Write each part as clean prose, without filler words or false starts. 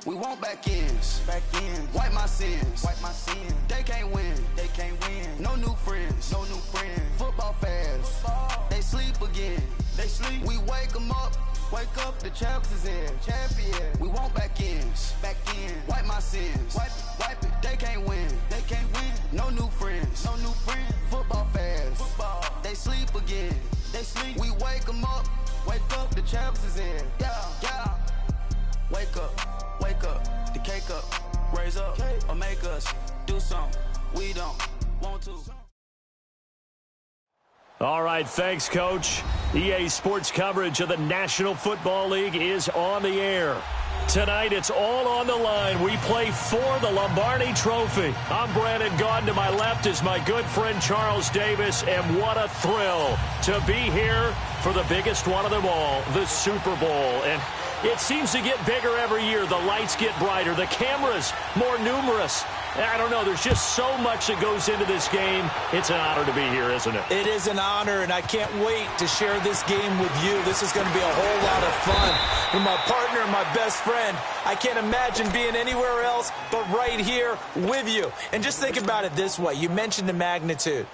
We want back ends. Wipe my sins. They can't win. No new friends. Football fans. They sleep again. We wake them up. The champs is in. We want back ends. Wipe my sins. Wipe it. They can't win. No new friends. Football fans. They sleep again. We wake them up. The champs is in. Yeah. Wake up, the cake up, raise up, or make us do something we don't want to. All right, thanks, Coach. EA Sports coverage of the National Football League is on the air. Tonight, it's all on the line. We play for the Lombardi Trophy. I'm Brandon Gaudin. To my left is my good friend Charles Davis, and what a thrill to be here for the biggest one of them all, the Super Bowl. And it seems to get bigger every year. The lights get brighter. The cameras more numerous. I don't know. There's just so much that goes into this game. It's an honor to be here, isn't it? It is an honor, and I can't wait to share this game with you. This is going to be a whole lot of fun. With my partner, my best friend, I can't imagine being anywhere else but right here with you. And just think about it this way. You mentioned the magnitude.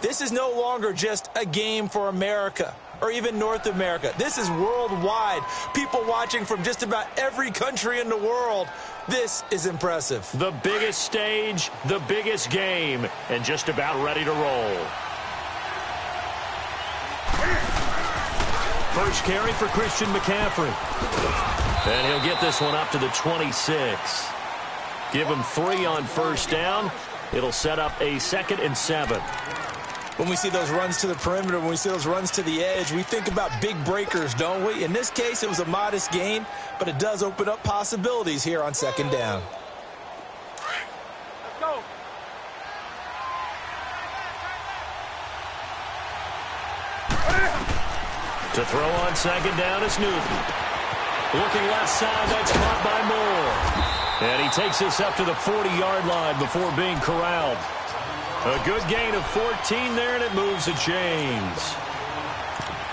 This is no longer just a game for America or even North America. This is worldwide. People watching from just about every country in the world. This is impressive. The biggest stage, the biggest game, and just about ready to roll. First carry for Christian McCaffrey. And he'll get this one up to the 26. Give him 3 on first down. It'll set up a 2nd and 7. When we see those runs to the perimeter, when we see those runs to the edge, we think about big breakers, don't we? In this case, it was a modest gain, but it does open up possibilities here on 2nd down. Let's go. To throw on 2nd down is Newton. Looking left side, that's caught by Moore. And he takes this up to the 40-yard line before being corralled. A good gain of 14 there, and it moves the chains.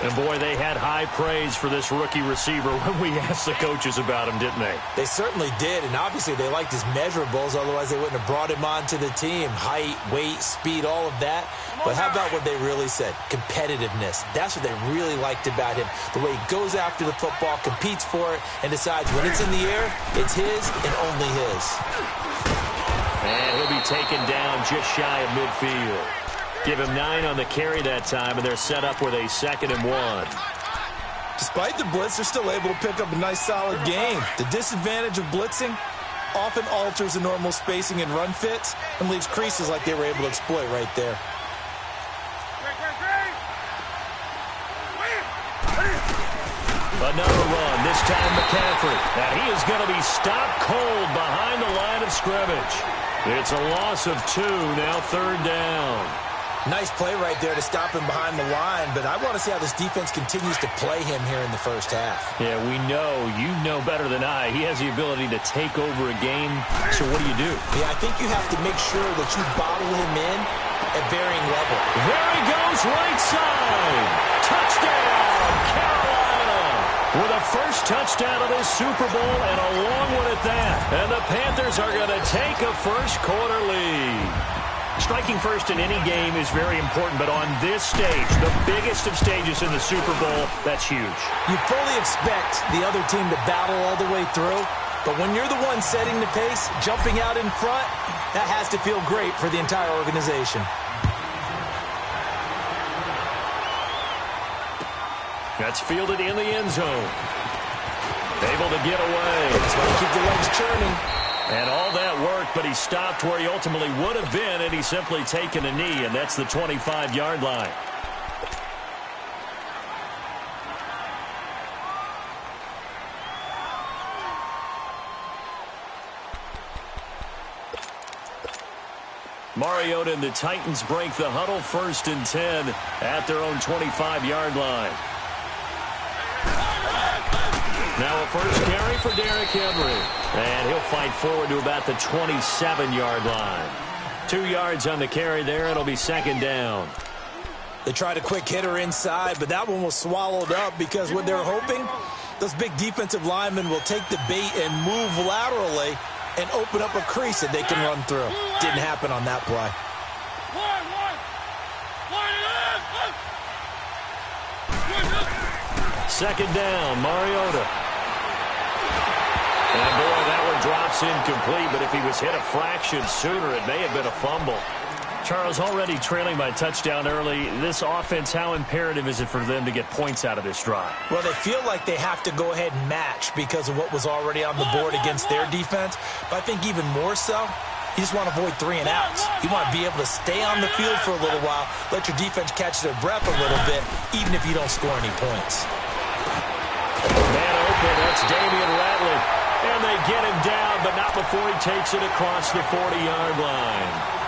And, boy, they had high praise for this rookie receiver when we asked the coaches about him, didn't they? They certainly did, and obviously they liked his measurables. Otherwise, they wouldn't have brought him onto the team. Height, weight, speed, all of that. But how about what they really said? Competitiveness. That's what they really liked about him. The way he goes after the football, competes for it, and decides when it's in the air, it's his and only his. And he'll be taken down just shy of midfield. Give him 9 on the carry that time, and they're set up with a 2nd and 1. Despite the blitz, they're still able to pick up a nice, solid gain. The disadvantage of blitzing often alters the normal spacing and run fits and leaves creases like they were able to exploit right there. Another run, this time McCaffrey. And he is going to be stopped cold behind the line of scrimmage. It's a loss of 2, now 3rd down. Nice play right there to stop him behind the line, but I want to see how this defense continues to play him here in the first half. Yeah, we know. You know better than I. He has the ability to take over a game, so what do you do? Yeah, I think you have to make sure that you bottle him in at varying level. There he goes, right side. Touchdown, Carolina. With a first touchdown of this Super Bowl and a long one at that. And the Panthers are going to take a first-quarter lead. Striking first in any game is very important, but on this stage, the biggest of stages in the Super Bowl, that's huge. You fully expect the other team to battle all the way through, but when you're the one setting the pace, jumping out in front, that has to feel great for the entire organization. That's fielded in the end zone. Able to get away. That's why you keep the legs churning. And all that worked, but he stopped where he ultimately would have been, and he's simply taken a knee, and that's the 25-yard line. Mariota and the Titans break the huddle, 1st and 10 at their own 25-yard line. Now a first carry for Derrick Henry. And he'll fight forward to about the 27-yard line. 2 yards on the carry there. It'll be 2nd down. They tried a quick hitter inside, but that one was swallowed up because what they're hoping, Those big defensive linemen will take the bait and move laterally and open up a crease that they can run through. Didn't happen on that play. Second down, Mariota. And boy, that one drops incomplete, but if he was hit a fraction sooner, it may have been a fumble. Charles, already trailing by a touchdown early. This offense, how imperative is it for them to get points out of this drive? Well, they feel like they have to go ahead and match because of what was already on the board against their defense. But I think even more so, you just want to avoid 3 and outs. You want to be able to stay on the field for a little while, let your defense catch their breath a little bit, even if you don't score any points. Man open, that's Damian Ratley. And they get him down, but not before he takes it across the 40-yard line.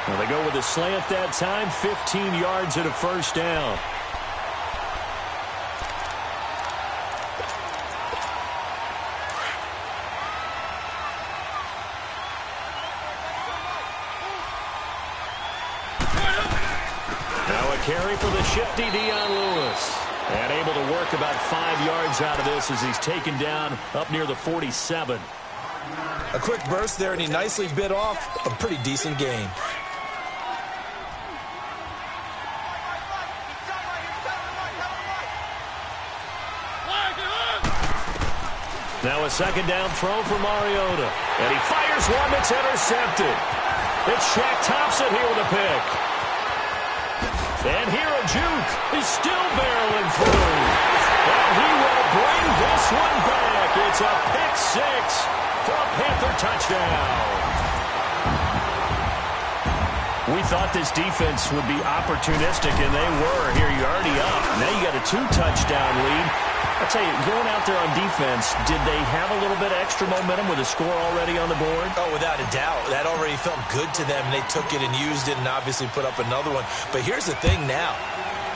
Well, they go with a slant that time, 15 yards and a first down. Now a carry for the shifty Dion Lewis. And able to work about 5 yards out of this as he's taken down up near the 47. A quick burst there, and he nicely bit off a pretty decent gain. Now a second down throw for Mariota. And he fires one that's intercepted. It's Shaq Thompson here with a pick. And here a juke is still barreling through. And he will bring this one back. It's a pick 6 for a Panther touchdown. We thought this defense would be opportunistic, and they were. Here you're already up. Now you got a 2-touchdown lead. I'll tell you, going out there on defense, did they have a little bit of extra momentum with a score already on the board? Oh, without a doubt. That already felt good to them. They took it and used it and obviously put up another one. But here's the thing now.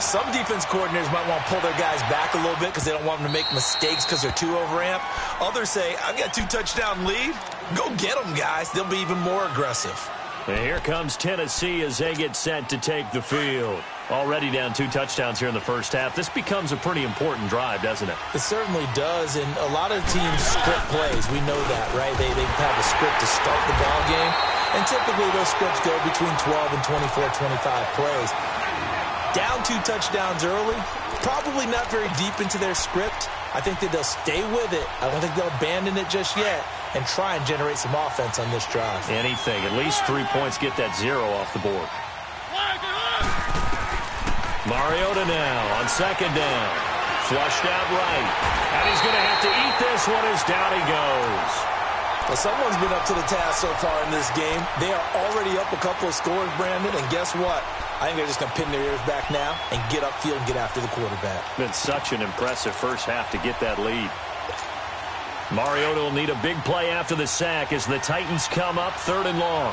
Some defense coordinators might want to pull their guys back a little bit because they don't want them to make mistakes because they're too overamped. Others say, I've got 2-touchdown lead. Go get them, guys. They'll be even more aggressive. And here comes Tennessee as they get set to take the field. Already down 2 touchdowns here in the first half. This becomes a pretty important drive, doesn't it? It certainly does, and a lot of teams script plays. We know that, right? They have a script to start the ball game, and typically those scripts go between 12 and 24, 25 plays. Down 2 touchdowns early, probably not very deep into their script. I think that they'll stay with it. I don't think they'll abandon it just yet and try and generate some offense on this drive. Anything. At least 3 points, get that 0 off the board. Mariota now on second down. Flushed out right. And he's going to have to eat this one as down he goes. Well, someone's been up to the task so far in this game. They are already up a couple of scores, Brandon, and guess what? I think they're just going to pin their ears back now and get upfield and get after the quarterback. Been such an impressive first half to get that lead. Mariota will need a big play after the sack as the Titans come up 3rd and long.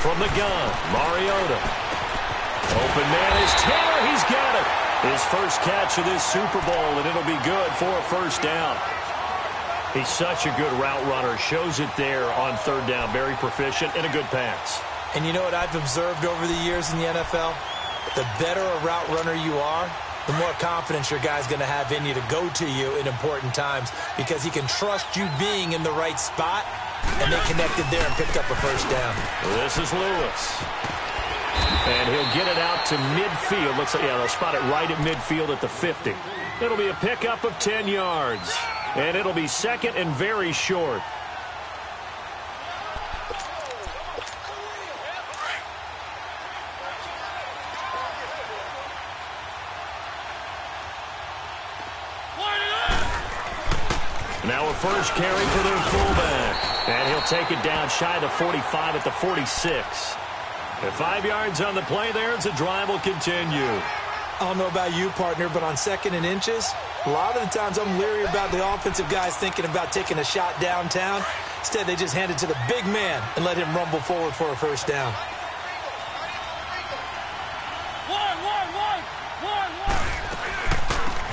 From the gun, Mariota. Open man is Taylor. He's got it. His first catch of this Super Bowl, and it'll be good for a first down. He's such a good route runner. Shows it there on 3rd down. Very proficient and a good pass. And you know what I've observed over the years in the NFL? The better a route runner you are, the more confidence your guy's going to have in you to go to you in important times because he can trust you being in the right spot, and they connected there and picked up a first down. This is Lewis. And he'll get it out to midfield. Looks like, yeah, they'll spot it right at midfield at the 50. It'll be a pickup of 10 yards. And it'll be second and very short. Now a first carry for their fullback. And he'll take it down shy of the 45 at the 46. And 5 yards on the play there as the drive will continue. I don't know about you, partner, but on 2nd and inches, a lot of the times I'm leery about the offensive guys thinking about taking a shot downtown. Instead, they just hand it to the big man and let him rumble forward for a first down.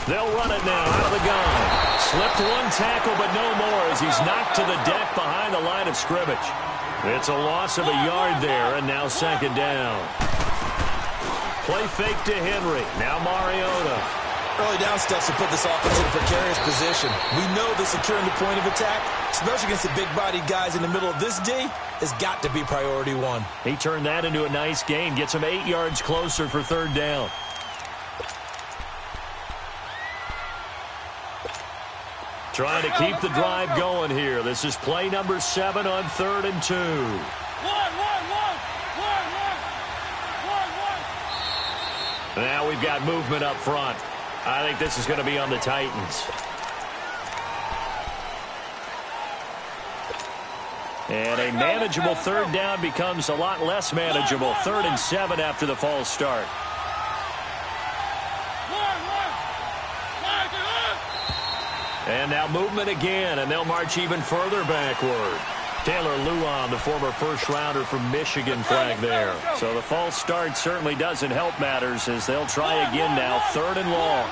They'll run it now out of the gun. Slipped one tackle, but no more as he's knocked to the deck behind the line of scrimmage. It's a loss of a yard there, and now 2nd down. Play fake to Henry. Now Mariota. Early down steps will put this offense in a precarious position. We know that securing the point of attack, especially against the big-bodied guys in the middle of this D, has got to be priority one. He turned that into a nice gain. Gets him 8 yards closer for third down. Trying to keep the drive going here. This is play number 7 on 3rd and 2. Now we've got movement up front. I think this is going to be on the Titans. And a manageable third down becomes a lot less manageable. 3rd and 7 after the false start. And now movement again, and they'll march even further backward. Taylor Luan, the former first-rounder from Michigan, flag there. So the false start certainly doesn't help matters as they'll try again now, 3rd and long.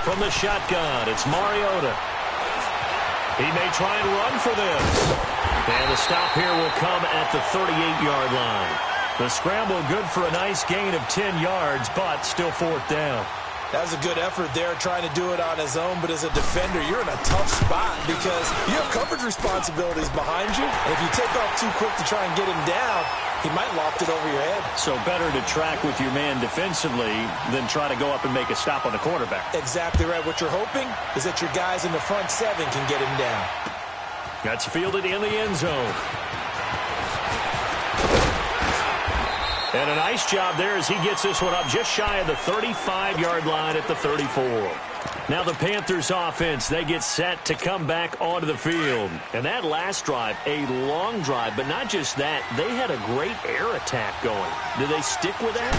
From the shotgun, it's Mariota. He may try and run for this. And the stop here will come at the 38-yard line. The scramble good for a nice gain of 10 yards, but still 4th down. That was a good effort there, trying to do it on his own. But as a defender, you're in a tough spot because you have coverage responsibilities behind you. And if you take off too quick to try and get him down, he might loft it over your head. So better to track with your man defensively than try to go up and make a stop on the quarterback. Exactly right. What you're hoping is that your guys in the front 7 can get him down. That's fielded in the end zone. And a nice job there as he gets this one up just shy of the 35-yard line at the 34. Now the Panthers offense, they get set to come back onto the field. And that last drive, a long drive, but not just that, they had a great air attack going. Do they stick with that?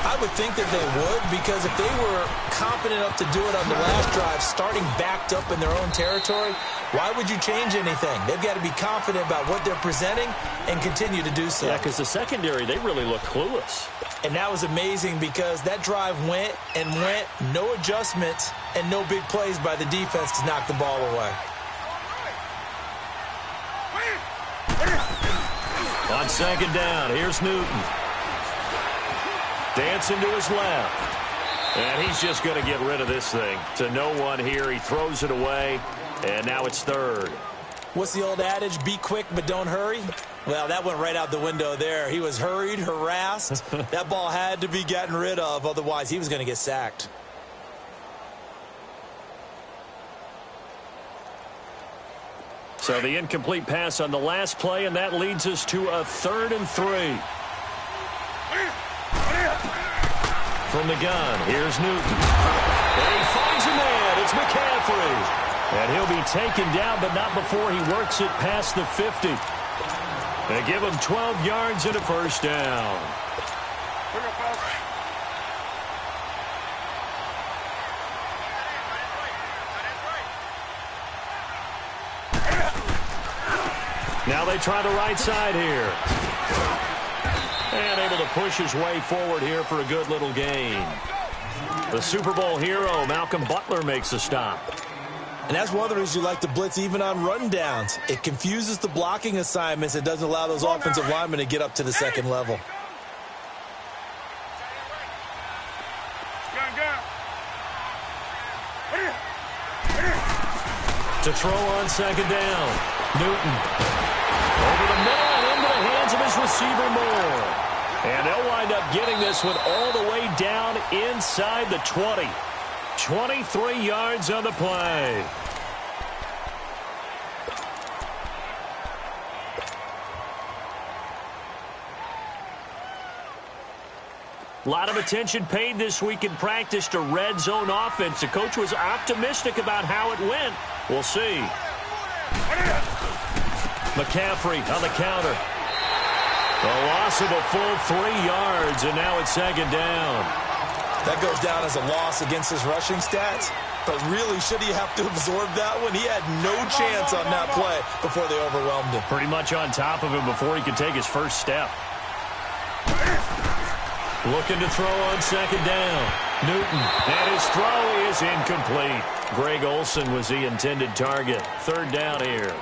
I would think that they would, because if they were confident enough to do it on the last drive, starting backed up in their own territory, why would you change anything? They've got to be confident about what they're presenting and continue to do so. Yeah, because the secondary, they really look clueless. And that was amazing because that drive went and went, no adjustments, and no big plays by the defense to knock the ball away. On 2nd down, here's Newton. Dancing to his left. And he's just going to get rid of this thing. To no one here, he throws it away. And now it's 3rd. What's the old adage? Be quick, but don't hurry. Well, that went right out the window there. He was hurried, harassed. That ball had to be gotten rid of. Otherwise, he was going to get sacked. So the incomplete pass on the last play, and that leads us to a 3rd and 3. From the gun, here's Newton. And he finds a man. It's McCaffrey. And he'll be taken down, but not before he works it past the 50. They give him 12 yards and a first down. Now they try the right side here. And able to push his way forward here for a good little gain. The Super Bowl hero, Malcolm Butler, makes a stop. And that's one of the reasons you like to blitz even on rundowns. It confuses the blocking assignments. It doesn't allow those offensive linemen to get up to the second level. To throw on 2nd down. Newton. Over the middle and into the hands of his receiver Moore. And they'll wind up getting this one all the way down inside the 20. 23 yards on the play. A lot of attention paid this week in practice to red zone offense. The coach was optimistic about how it went. We'll see. McCaffrey on the counter. A loss of a full 3 yards, and now it's 2nd down. That goes down as a loss against his rushing stats. But really, should he have to absorb that one? He had no chance on that play before they overwhelmed him. Pretty much on top of him before he could take his first step. Looking to throw on 2nd down. Newton. And his throw is incomplete. Greg Olsen was the intended target. 3rd down here.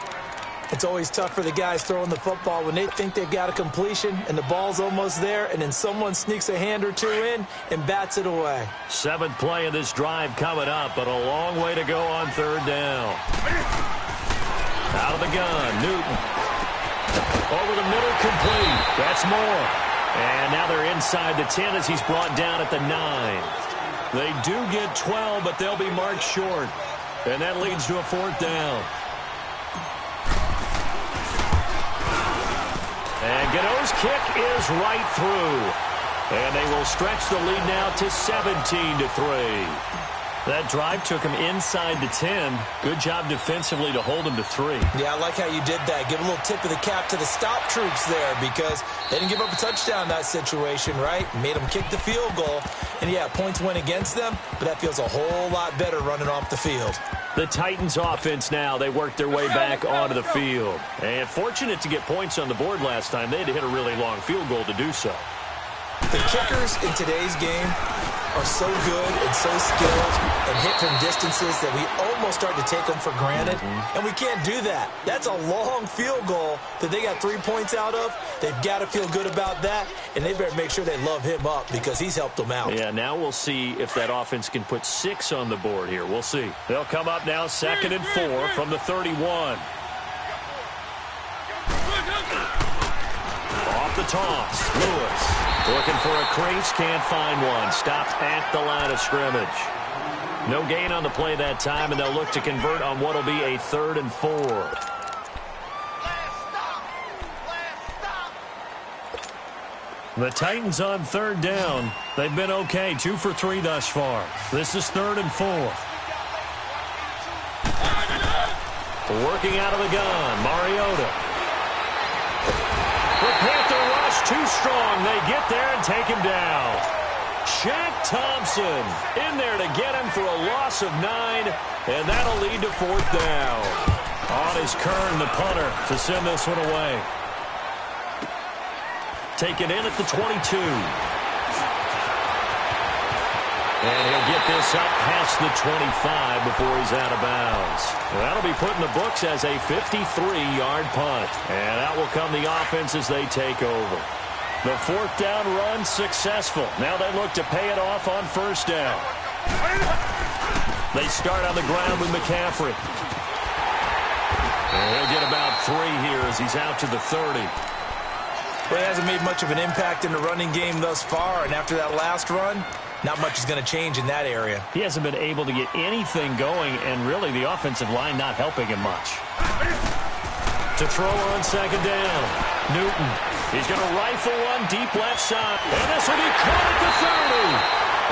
It's always tough for the guys throwing the football when they think they've got a completion and the ball's almost there, and then someone sneaks a hand or two in and bats it away. 7th play of this drive coming up, but a long way to go on 3rd down. Out of the gun, Newton. Over the middle, complete. That's more. And now they're inside the 10 as he's brought down at the 9. They do get 12, but they'll be marked short. And that leads to a 4th down. And Gano's kick is right through. And they will stretch the lead now to 17-3. That drive took him inside the 10. Good job defensively to hold him to 3. Yeah, I like how you did that. Give a little tip of the cap to the stop troops there because they didn't give up a touchdown in that situation, right? Made them kick the field goal. And, yeah, points went against them, but that feels a whole lot better running off the field. The Titans offense now, they worked their way back onto the field. And fortunate to get points on the board last time. They had to hit a really long field goal to do so. The kickers in today's game are so good and so skilled and hit from distances that we almost start to take them for granted. And we can't do that. That's a long field goal that they got 3 points out of. They've got to feel good about that, and they better make sure they love him up because he's helped them out. Yeah, now we'll see if that offense can put 6 on the board here. We'll see. They'll come up now 2nd and 4 from the 31. Off the toss, Lewis. Looking for a crease, can't find one. Stopped at the line of scrimmage. No gain on the play that time, and they'll look to convert on what will be a 3rd and 4. The Titans on 3rd down. They've been okay, 2 for 3 thus far. This is 3rd and 4. Working out of the gun, Mariota. The Panther rush too strong. They get there and take him down. Shaq Thompson in there to get him for a loss of 9, and that'll lead to 4th down. On is Kern, the punter, to send this one away. Taken in at the 22. And he'll get this up past the 25 before he's out of bounds. That'll be put in the books as a 53-yard punt. And out will come the offense as they take over. The 4th down run successful. Now they look to pay it off on 1st down. They start on the ground with McCaffrey. And he'll get about 3 here as he's out to the 30. Well, he hasn't made much of an impact in the running game thus far, and after that last run, not much is going to change in that area. He hasn't been able to get anything going, and really the offensive line not helping him much. To throw on 2nd down, Newton. He's going to rifle one deep left side, and this will be caught at the 30.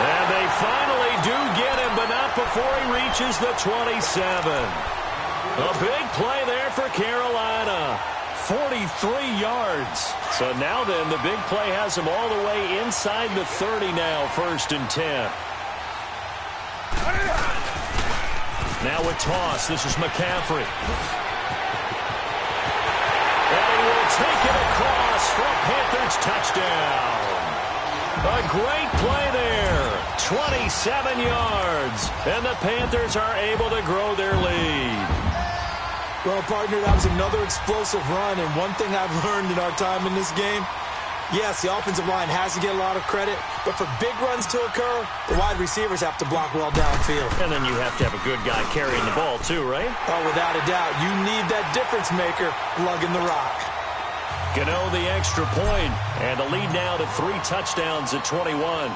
And they finally do get him, but not before he reaches the 27. A big play there for Carolina. 43 yards. So now then, the big play has him all the way inside the 30 now, 1st and 10. Now with toss, this is McCaffrey. And he will take it across for a Panthers touchdown. A great play there. 27 yards. And the Panthers are able to grow their lead. Well, partner, that was another explosive run, and one thing I've learned in our time in this game, yes, the offensive line has to get a lot of credit, but for big runs to occur, the wide receivers have to block well downfield. And then you have to have a good guy carrying the ball too, right? Oh, without a doubt. You need that difference maker lugging the rock. Gano the extra point, and the lead now to 3 touchdowns at 21.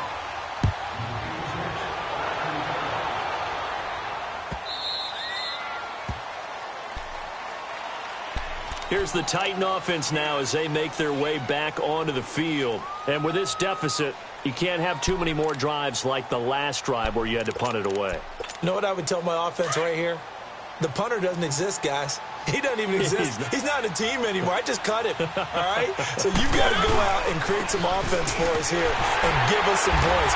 Here's the Titan offense now as they make their way back onto the field. And with this deficit, you can't have too many more drives like the last drive where you had to punt it away. You know what I would tell my offense right here? The punter doesn't exist, guys. He doesn't even exist. He's not a team anymore. I just cut him, all right? So you've got to go out and create some offense for us here and give us some points.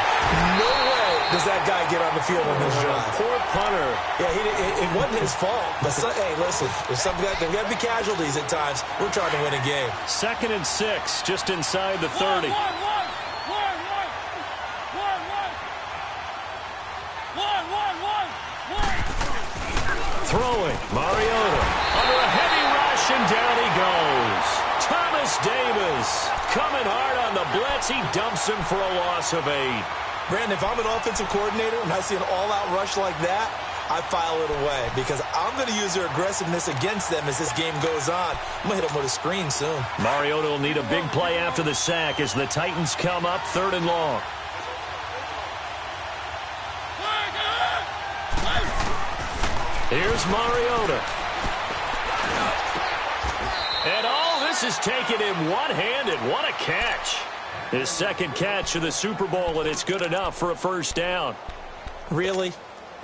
No way does that guy get on the field on this drive. Poor punter. Yeah, it wasn't his fault. But, hey, listen, there's got to be casualties at times. We're trying to win a game. 2nd and 6, just inside the 30. Throwing, Mariota under a heavy rush, And down he goes. Thomas Davis coming hard on the blitz. He dumps him for a loss of 8. Brandon, if I'm an offensive coordinator and I see an all-out rush like that, I file it away because I'm going to use their aggressiveness against them as this game goes on. I'm going to hit them with a screen soon. Mariota will need a big play after the sack as the Titans come up 3rd and long. Here's Mariota. And all this is taken in one-handed. What a catch. His second catch of the Super Bowl, and it's good enough for a first down. Really?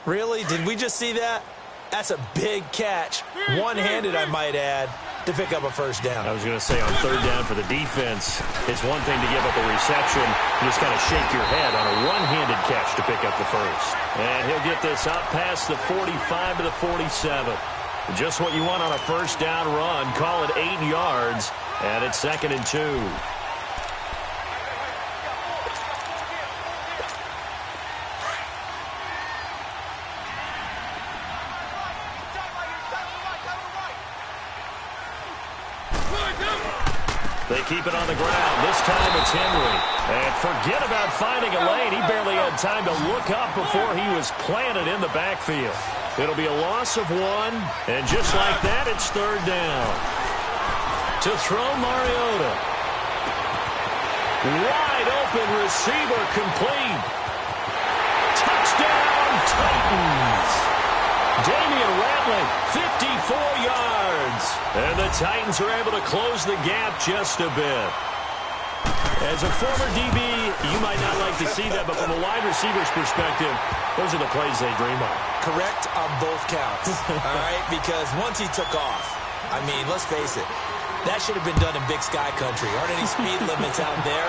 Really? Did we just see that? That's a big catch. One-handed, I might add, to pick up a first down. I was going to say on 3rd down for the defense, it's one thing to give up a reception. You just kind of shake your head on a one-handed catch to pick up the first. And he'll get this out past the 45 to the 47. Just what you want on a first down run. Call it 8 yards, and it's 2nd and 2. They keep it on the ground. This time it's Henry. And forget about finding a lane. He barely had time to look up before he was planted in the backfield. It'll be a loss of 1. And just like that, it's 3rd down. To throw Mariota. Wide open receiver complete. Touchdown Titans. Damian Ratley, 54 yards. And the Titans are able to close the gap just a bit. As a former DB, you might not like to see that, but from a wide receiver's perspective, those are the plays they dream of. Correct on both counts, all right? Because once he took off, I mean, let's face it, that should have been done in Big Sky Country. Aren't any speed limits out there?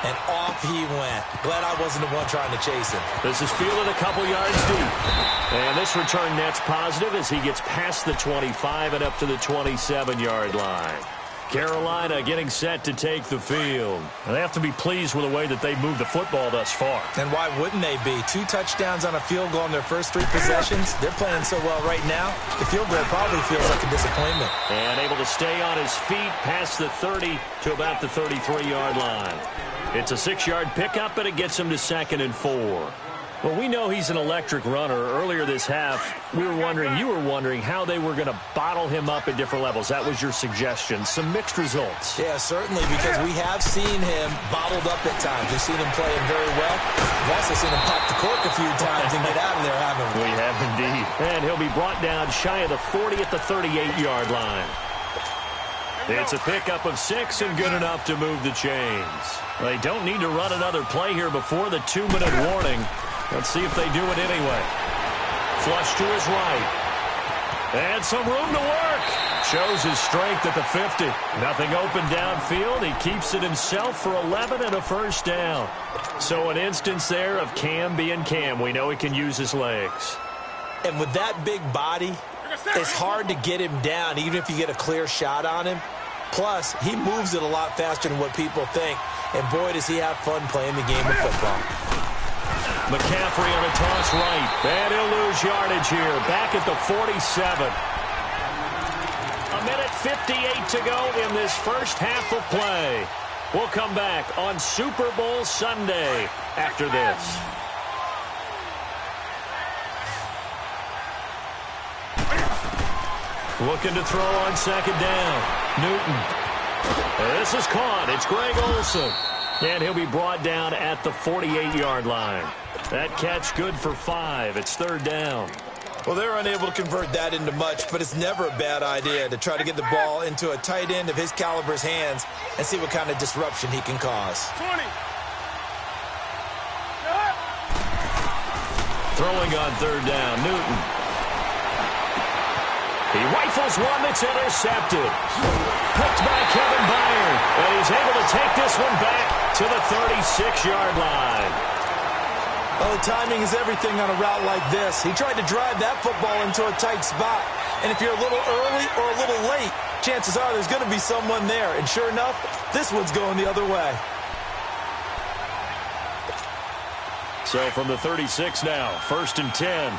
And off he went. Glad I wasn't the one trying to chase him. This is fielded a couple yards deep. And this return net's positive as he gets past the 25 and up to the 27-yard line. Carolina getting set to take the field. And they have to be pleased with the way that they moved the football thus far. And why wouldn't they be? 2 touchdowns on a field goal in their first 3 possessions. They're playing so well right now. The field goal probably feels like a disappointment. And able to stay on his feet past the 30 to about the 33-yard line. It's a 6-yard pickup, and it gets him to 2nd and 4. Well, we know he's an electric runner. Earlier this half, you were wondering how they were going to bottle him up at different levels. That was your suggestion. Some mixed results. Yeah, certainly, because we have seen him bottled up at times. We've seen him playing very well. We've also seen him pop the cork a few times and get out of there, haven't we? We have indeed. And he'll be brought down shy of the 40 at the 38-yard line. It's a pickup of 6 and good enough to move the chains. They don't need to run another play here before the 2-minute warning. Let's see if they do it anyway. Flush to his right. And some room to work. Shows his strength at the 50. Nothing open downfield. He keeps it himself for 11 and a first down. So an instance there of Cam being Cam. We know he can use his legs. And with that big body, it's hard to get him down, even if you get a clear shot on him. Plus, he moves it a lot faster than what people think. And boy, does he have fun playing the game of football. McCaffrey on a toss right. And he'll lose yardage here. Back at the 47. A minute 58 to go in this first half of play. We'll come back on Super Bowl Sunday after this. Looking to throw on 2nd down. Newton. This is caught. It's Greg Olsen. And he'll be brought down at the 48-yard line. That catch good for 5. It's 3rd down. Well, they're unable to convert that into much, but it's never a bad idea to try to get the ball into a tight end of his caliber's hands and see what kind of disruption he can cause. 20. Throwing on 3rd down, Newton. He rifles one that's intercepted. Picked by Kevin Byard. And he's able to take this one back to the 36-yard line. Oh, timing is everything on a route like this. He tried to drive that football into a tight spot. And if you're a little early or a little late, chances are there's going to be someone there. And sure enough, this one's going the other way. So from the 36 now, 1st and 10.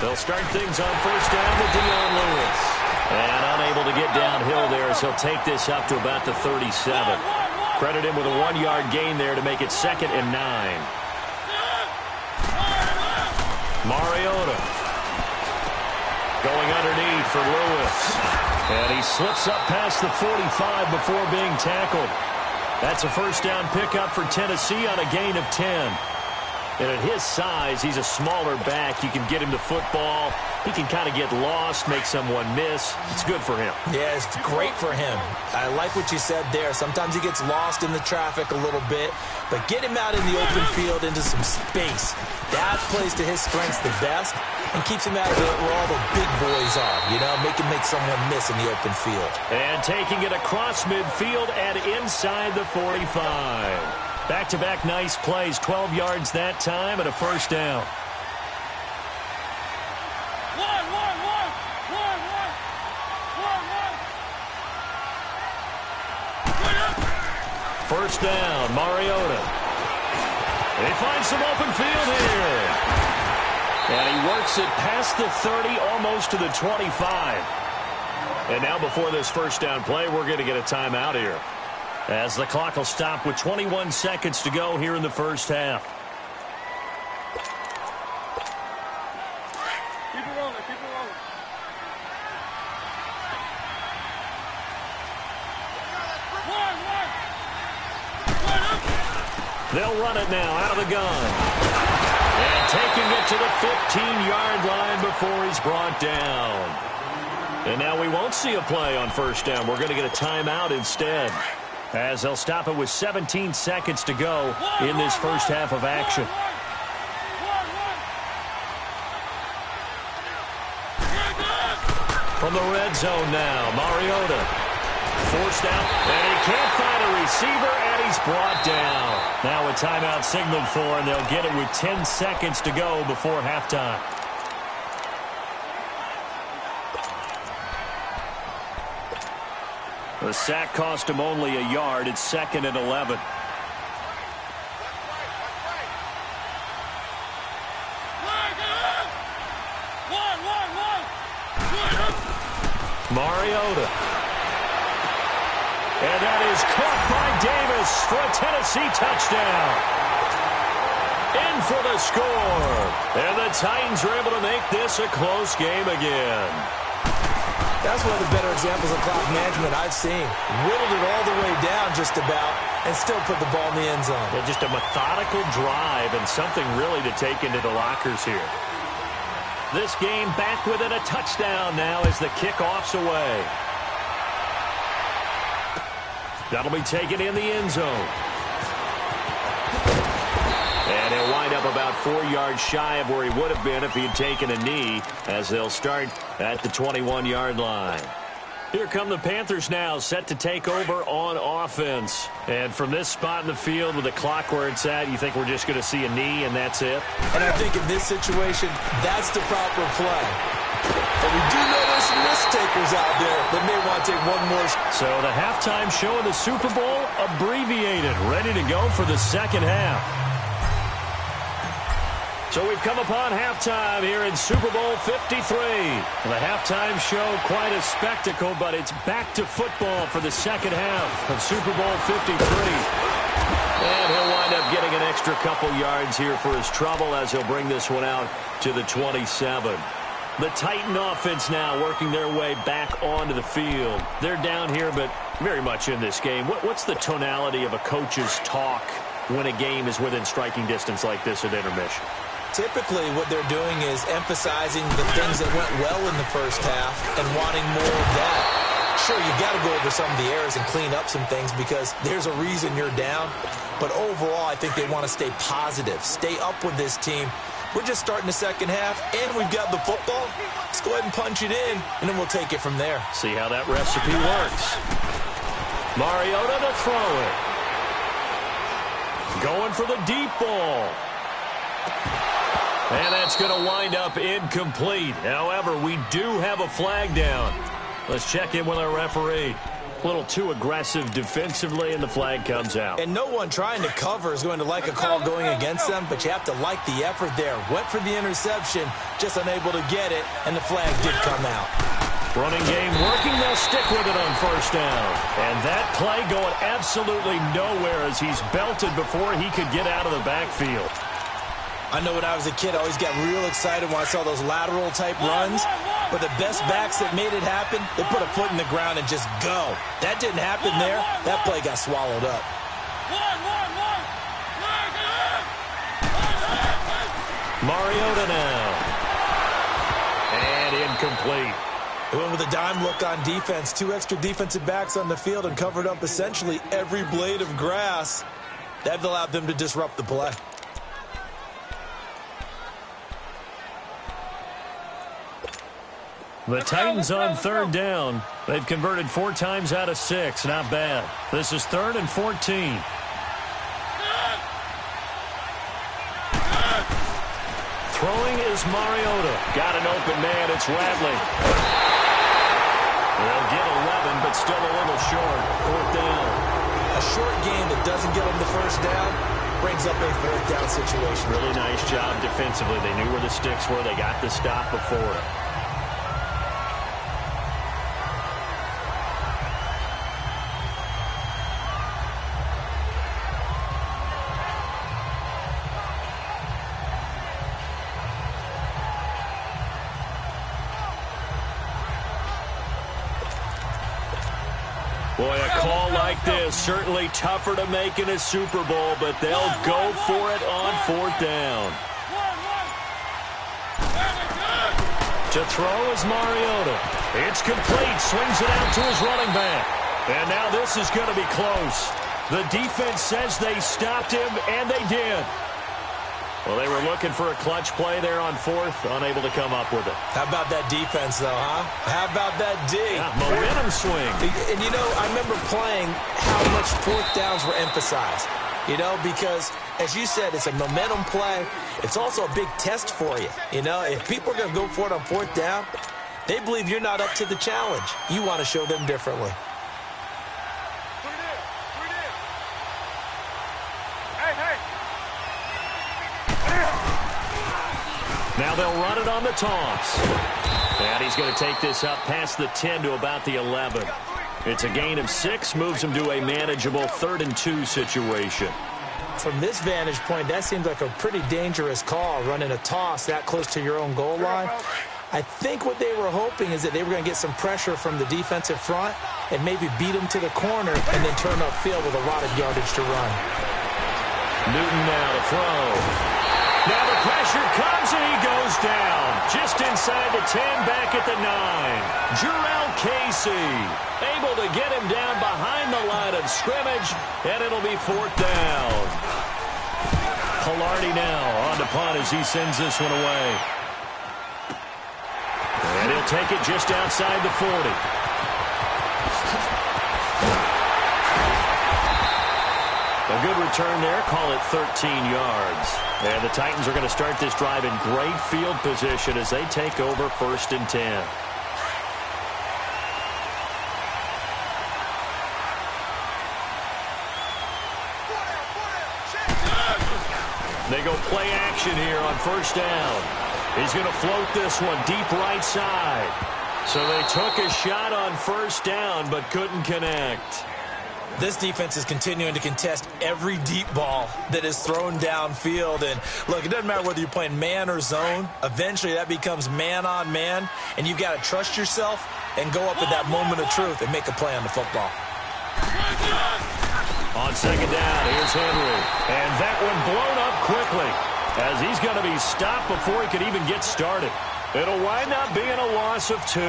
They'll start things on first down with Dion Lewis. And unable to get downhill there as he'll take this up to about the 37. Credit him with a 1-yard gain there to make it 2nd and 9. Mariota going underneath for Lewis. And he slips up past the 45 before being tackled. That's a first down pickup for Tennessee on a gain of 10. And at his size, he's a smaller back. You can get him to football. He can kind of get lost, make someone miss. It's good for him. Yeah, it's great for him. I like what you said there. Sometimes he gets lost in the traffic a little bit, but get him out in the open field into some space. That plays to his strengths the best and keeps him out of where all the big boys are, you know, make him make someone miss in the open field. And taking it across midfield and inside the 45. Back-to-back nice plays, 12 yards that time and a first down. First down, Mariota. And he finds some open field here. And he works it past the 30, almost to the 25. And now before this first down play, we're going to get a timeout here, as the clock will stop with 21 seconds to go here in the first half. Keep it rolling, keep it rolling. They'll run it now out of the gun. And taking it to the 15-yard line before he's brought down. And now we won't see a play on first down. We're going to get a timeout instead, as they'll stop it with 17 seconds to go in this first half of action. From the red zone now, Mariota forced out, and he can't find a receiver, and he's brought down. Now a timeout signaled for, and they'll get it with 10 seconds to go before halftime. The sack cost him only a yard. It's 2nd and 11. Mariota. And that is caught by Davis for a Tennessee touchdown. In for the score. And the Titans are able to make this a close game again. That's one of the better examples of clock management I've seen. Whittled it all the way down just about and still put the ball in the end zone. Yeah, just a methodical drive and something really to take into the lockers here. This game back within a touchdown now as the kickoff's away. That'll be taken in the end zone. And he'll wind up about 4 yards shy of where he would have been if he had taken a knee, as they'll start at the 21-yard line. Here come the Panthers now, set to take over on offense. And from this spot in the field with the clock where it's at, you think we're just going to see a knee and that's it? And I think in this situation, that's the proper play. But we do know there's some risk takers out there that may want to take one more. So the halftime show of the Super Bowl abbreviated, ready to go for the second half. So we've come upon halftime here in Super Bowl 53. The halftime show, quite a spectacle, but it's back to football for the second half of Super Bowl 53. And he'll wind up getting an extra couple yards here for his trouble as he'll bring this one out to the 27. The Titan offense now working their way back onto the field. They're down here, but very much in this game. What's the tonality of a coach's talk when a game is within striking distance like this at intermission? Typically, what they're doing is emphasizing the things that went well in the first half and wanting more of that. Sure, you've got to go over some of the errors and clean up some things because there's a reason you're down. But overall, I think they want to stay positive, stay up with this team. We're just starting the second half, and we've got the football. Let's go ahead and punch it in, and then we'll take it from there. See how that recipe works. Mariota to throw it. Going for the deep ball. And that's going to wind up incomplete. However, we do have a flag down. Let's check in with our referee. A little too aggressive defensively, and the flag comes out. And no one trying to cover is going to like a call going against them, but you have to like the effort there. Went for the interception, just unable to get it, and the flag did come out. Running game working, they'll stick with it on first down. And that play going absolutely nowhere as he's belted before he could get out of the backfield. I know when I was a kid, I always got real excited when I saw those lateral-type runs. But the best backs that made it happen, they put a foot in the ground and just go. That didn't happen there. That play got swallowed up. Mariota now. And incomplete. They went with a dime look on defense. 2 extra defensive backs on the field and covered up essentially every blade of grass. That allowed them to disrupt the play. The Titans on third down. They've converted 4 times out of 6. Not bad. This is 3rd and 14. Throwing is Mariota. Got an open man. It's Radley. They'll get 11, but still a little short. 4th down. A short game that doesn't get them the first down brings up a 4th down situation. Really nice job defensively. They knew where the sticks were. They got the stop before it. Boy, a call like this, certainly tougher to make in a Super Bowl, but they'll go for it on 4th down. To throw is Mariota. It's complete, swings it out to his running back. And now this is going to be close. The defense says they stopped him, and they did. Well, they were looking for a clutch play there on 4th, unable to come up with it. How about that defense, though, huh? How about that D? Yeah, momentum swing. And, you know, I remember playing how much 4th downs were emphasized, you know, because, as you said, it's a momentum play. It's also a big test for you. You know, if people are going to go for it on 4th down, they believe you're not up to the challenge. You want to show them differently. Now they'll run it on the toss. And he's going to take this up past the 10 to about the 11. It's a gain of 6, moves him to a manageable 3rd and 2 situation. From this vantage point, that seems like a pretty dangerous call, running a toss that close to your own goal line. I think what they were hoping is that they were going to get some pressure from the defensive front and maybe beat them to the corner and then turn upfield with a lot of yardage to run. Newton now to throw. Now the pressure comes and he goes down. Just inside the 10, back at the 9. Jurrell Casey able to get him down behind the line of scrimmage, and it'll be 4th down. Pilardi now on to punt as he sends this one away. And he'll take it just outside the 40. A good return there, call it 13 yards. And the Titans are going to start this drive in great field position as they take over 1st and 10. They go play action here on 1st down. He's going to float this one deep right side. So they took a shot on 1st down but couldn't connect. This defense is continuing to contest every deep ball that is thrown downfield. And, look, it doesn't matter whether you're playing man or zone. Eventually, that becomes man-on-man, and you've got to trust yourself and go up at that moment of truth and make a play on the football. On 2nd down, here's Henry. And that one blown up quickly as he's going to be stopped before he could even get started. It'll wind up being a loss of 2,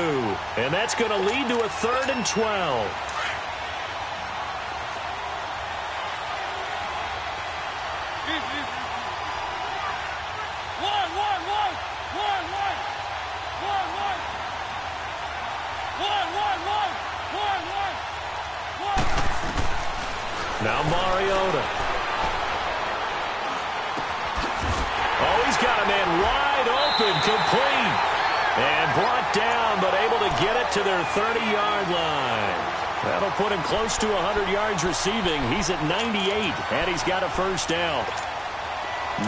and that's going to lead to a 3rd and 12. Now Mariota. Oh, he's got a man wide open, complete. And brought down, but able to get it to their 30-yard line. That'll put him close to 100 yards receiving. He's at 98, and he's got a first down.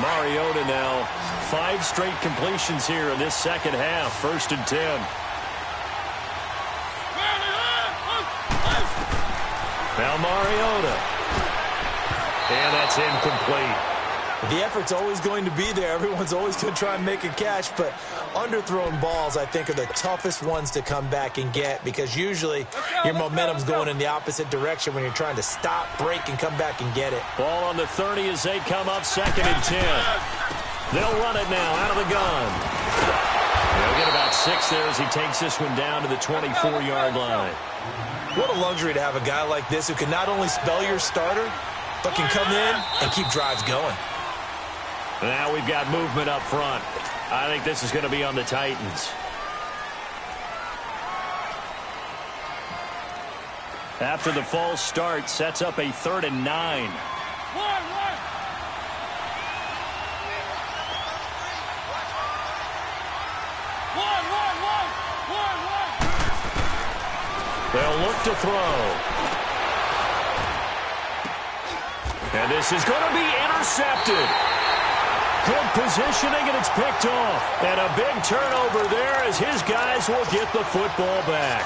Mariota now, 5 straight completions here in this second half. 1st and 10. Now Mariota. And that's incomplete. The effort's always going to be there. Everyone's always going to try and make a catch, but underthrown balls, I think, are the toughest ones to come back and get because usually your momentum's going in the opposite direction when you're trying to stop, break, and come back and get it. Ball on the 30 as they come up 2nd and 10. They'll run it now out of the gun. They'll get about 6 there as he takes this one down to the 24-yard line. What a luxury to have a guy like this who can not only spell your starter, but can come in and keep drives going. Now we've got movement up front. I think this is going to be on the Titans. After the false start, sets up a 3rd and 9. They'll look to throw. And this is going to be intercepted. Good positioning, and it's picked off. And a big turnover there as his guys will get the football back.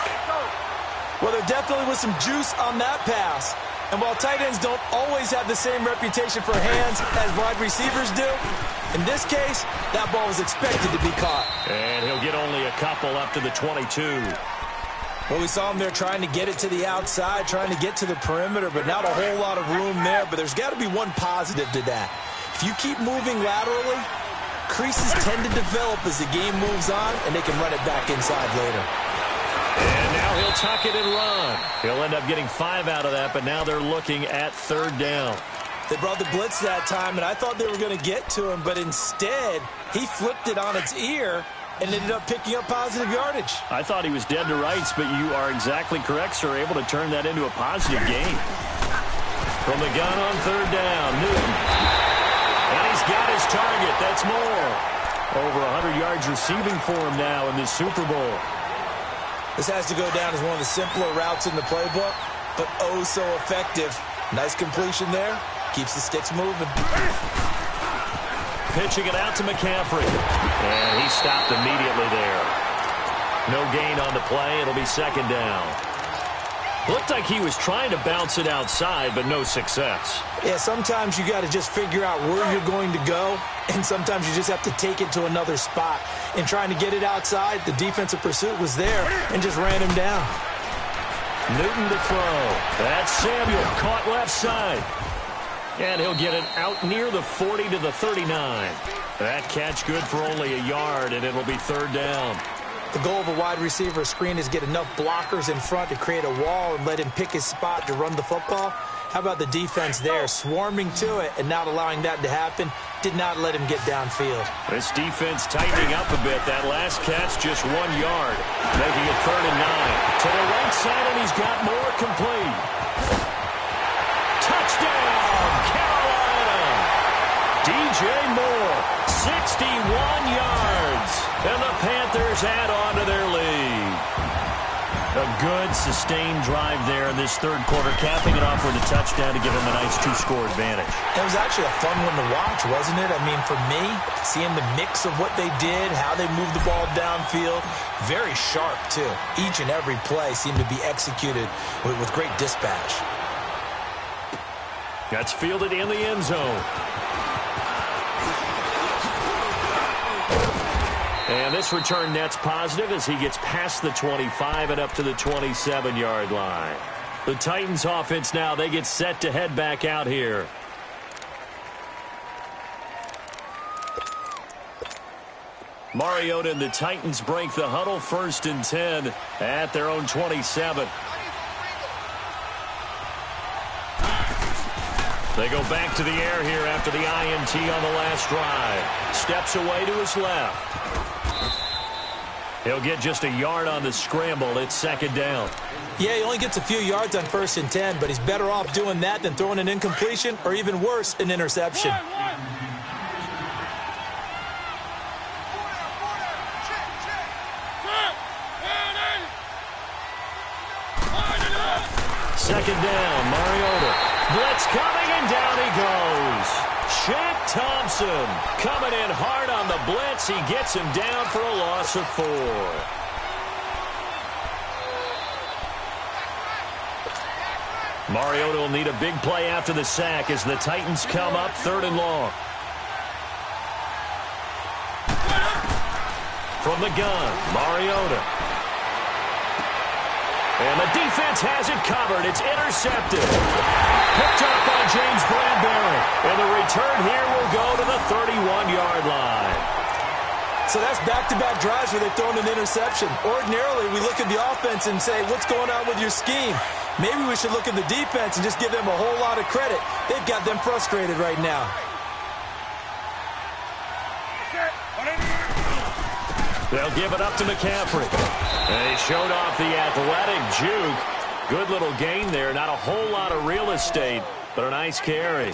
Well, there definitely was some juice on that pass. And while tight ends don't always have the same reputation for hands as wide receivers do, in this case, that ball was expected to be caught. And he'll get only a couple up to the 22. Well, we saw him there trying to get it to the outside, trying to get to the perimeter, but not a whole lot of room there. But there's got to be one positive to that. If you keep moving laterally, creases tend to develop as the game moves on, and they can run it back inside later. And now he'll tuck it and run. He'll end up getting 5 out of that, but now they're looking at 3rd down. They brought the blitz that time, and I thought they were going to get to him, but instead, he flipped it on its ear and ended up picking up positive yardage. I thought he was dead to rights, but you are exactly correct, sir. Able to turn that into a positive gain. From the gun on 3rd down, Newton. And he's got his target. That's more. Over 100 yards receiving for him now in this Super Bowl. This has to go down as one of the simpler routes in the playbook, but oh so effective. Nice completion there. Keeps the sticks moving. Pitching it out to McCaffrey. And he stopped immediately there. No gain on the play. It'll be 2nd down. Looked like he was trying to bounce it outside, but no success. Yeah, sometimes you got to just figure out where you're going to go, and sometimes you just have to take it to another spot. In trying to get it outside, the defensive pursuit was there and just ran him down. Newton to throw. That's Samuel, caught left side. And he'll get it out near the 40 to the 39. That catch good for only a yard, and it'll be 3rd down. The goal of a wide receiver screen is get enough blockers in front to create a wall and let him pick his spot to run the football. How about the defense there, swarming to it and not allowing that to happen? Did not let him get downfield. This defense tightening up a bit. That last catch just 1 yard, making it 3rd and 9. To the right side, and he's got more complete. Touchdown, Carolina! DJ Moore, 61 yards. And the Panthers add on to their lead. A good, sustained drive there in this 3rd quarter, capping it off with a touchdown to give them a nice 2-score advantage. It was actually a fun one to watch, wasn't it? I mean, for me, seeing the mix of what they did, how they moved the ball downfield, very sharp, too. Each and every play seemed to be executed with great dispatch. That's fielded in the end zone. And this return net's positive as he gets past the 25 and up to the 27-yard line. The Titans offense now, they get set to head back out here. Mariota and the Titans break the huddle, 1st and 10 at their own 27. They go back to the air here after the INT on the last drive. Steps away to his left. He'll get just a yard on the scramble. It's 2nd down. Yeah, he only gets a few yards on 1st and 10, but he's better off doing that than throwing an incompletion or even worse, an interception. down. Mariota. Blitz coming, and down he goes. Shaq Thompson coming in hard on the blitz. He gets him down for a loss of 4. Mariota will need a big play after the sack as the Titans come up 3rd and long. From the gun, Mariota. And the defense has it covered. It's intercepted. Picked up by James Bradbury. And the return here will go to the 31-yard line. So that's back-to-back drives where they've thrown an interception. Ordinarily, we look at the offense and say, what's going on with your scheme? Maybe we should look at the defense and just give them a whole lot of credit. They've got them frustrated right now. They'll give it up to McCaffrey. And he showed off the athletic juke. Good little gain there. Not a whole lot of real estate, but a nice carry.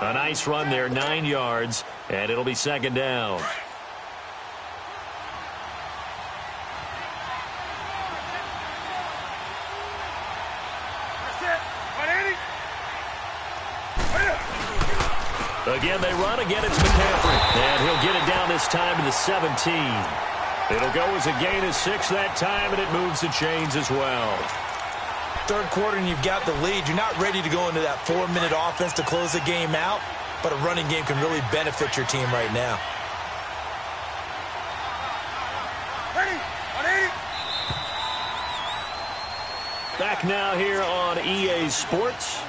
A nice run there, 9 yards, and it'll be 2nd down. Again, they run. Again, it's McCaffrey. And he'll get it down this time to the 17. It'll go as a gain of 6 that time, and it moves the chains as well. 3rd quarter, and you've got the lead. You're not ready to go into that 4-minute offense to close the game out, but a running game can really benefit your team right now. Back now here on EA Sports.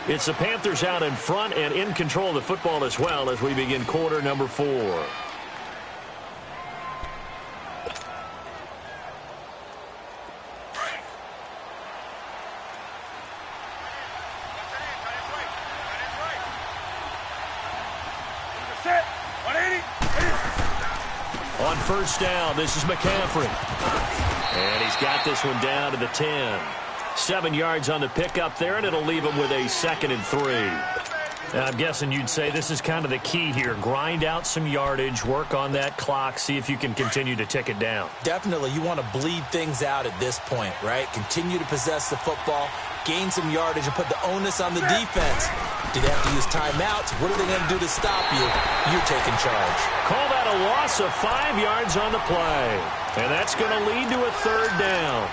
It's the Panthers out in front and in control of the football as well as we begin quarter number 4. On 1st down, this is McCaffrey. And he's got this one down to the 10. 7 yards on the pickup there, and it'll leave him with a 2nd and 3. I'm guessing you'd say this is kind of the key here. Grind out some yardage, work on that clock, see if you can continue to tick it down. Definitely. You want to bleed things out at this point, right? Continue to possess the football, gain some yardage, and put the onus on the defense. Do they have to use timeouts? What are they going to do to stop you? You're taking charge. Call that a loss of 5 yards on the play. And that's going to lead to a 3rd down.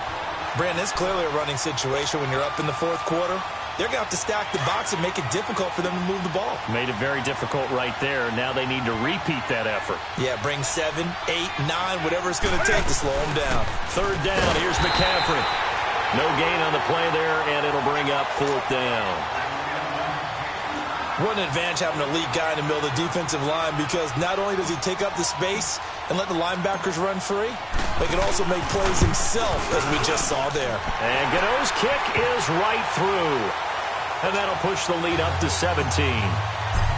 Brandon, it's clearly a running situation when you're up in the 4th quarter. They're going to have to stack the box and make it difficult for them to move the ball. Made it very difficult right there. Now they need to repeat that effort. Yeah, bring 7, 8, 9, whatever it's going to take to slow them down. 3rd down. Here's McCaffrey. No gain on the play there, and it'll bring up 4th down. What an advantage having an elite guy in the middle of the defensive line, because not only does he take up the space and let the linebackers run free, but he can also make plays himself, as we just saw there. And Gano's kick is right through. And that'll push the lead up to 17.